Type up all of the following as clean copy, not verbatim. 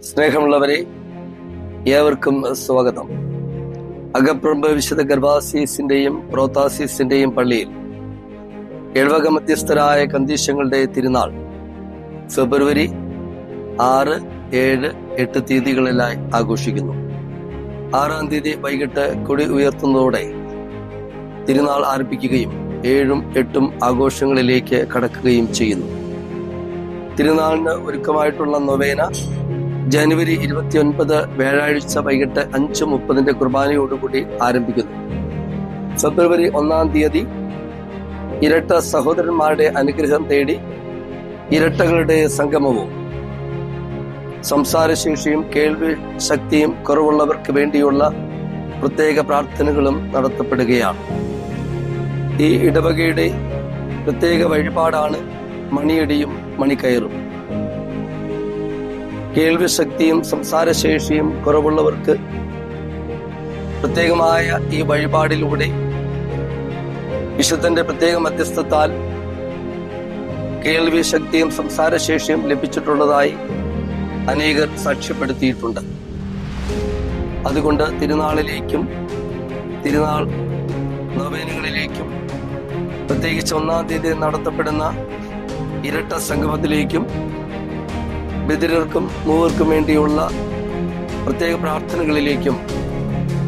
സ്നേഹമുള്ളവരെ, ഏവർക്കും സ്വാഗതം. അകപ്രഭ വിശുദ്ധ ഗർഭാസീസിന്റെയും പ്രോത്താസീസിന്റെയും പള്ളിയിൽ എഴുവക മധ്യസ്ഥരായ കന്തീശങ്ങളുടെ തിരുനാൾ ഫെബ്രുവരി 6, 7, 8 തീയതികളിലായി ആഘോഷിക്കുന്നു. 6-ാം തീയതി വൈകിട്ട് കൊടി ഉയർത്തുന്നതോടെ തിരുനാൾ ആരംഭിക്കുകയും 7ഉം 8ഉം ആഘോഷങ്ങളിലേക്ക് കടക്കുകയും ചെയ്യുന്നു. തിരുനാളിന് ഒരുക്കമായിട്ടുള്ള നൊവേന ജനുവരി 29 വ്യാഴാഴ്ച വൈകിട്ട് 5:30 കുർബാനയോടുകൂടി ആരംഭിക്കുന്നു. ഫെബ്രുവരി 1-ാം തീയതി ഇരട്ട സഹോദരന്മാരുടെ അനുഗ്രഹം തേടി ഇരട്ടകളുടെ സംഗമവും സംസാരശേഷിയും കേൾവി ശക്തിയും കുറവുള്ളവർക്ക് വേണ്ടിയുള്ള പ്രത്യേക പ്രാർത്ഥനകളും നടത്തപ്പെടുകയാണ്. ഈ ഇടവകയുടെ പ്രത്യേക വഴിപാടാണ് മണിയടിയും മണിക്കയറും. കേൾവി ശക്തിയും സംസാരശേഷിയും കുറവുള്ളവർക്ക് പ്രത്യേകമായ ഈ വഴിപാടിലൂടെ വിശുദ്ധന്റെ പ്രത്യേക മധ്യസ്ഥത്താൽ കേൾവി ശക്തിയും സംസാരശേഷിയും ലഭിച്ചിട്ടുള്ളതായി അനേകർ സാക്ഷ്യപ്പെടുത്തിയിട്ടുണ്ട്. അതുകൊണ്ട് തിരുനാളിലേക്കും തിരുനാൾ നൊവേനകളിലേക്കും പ്രത്യേകിച്ച് 1-ാം തീയതി നടത്തപ്പെടുന്ന ഇരട്ട സംഗമത്തിലേക്കും ബധിരർക്കും മൂവർക്കും വേണ്ടിയുള്ള പ്രത്യേക പ്രാർത്ഥനകളിലേക്കും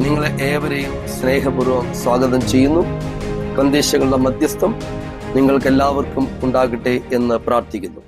നിങ്ങളെ ഏവരെയും സ്നേഹപൂർവ്വം സ്വാഗതം ചെയ്യുന്നു. കന്തീശകളുടെ മധ്യസ്ഥം നിങ്ങൾക്കെല്ലാവർക്കും ഉണ്ടാകട്ടെ എന്ന് പ്രാർത്ഥിക്കുന്നു.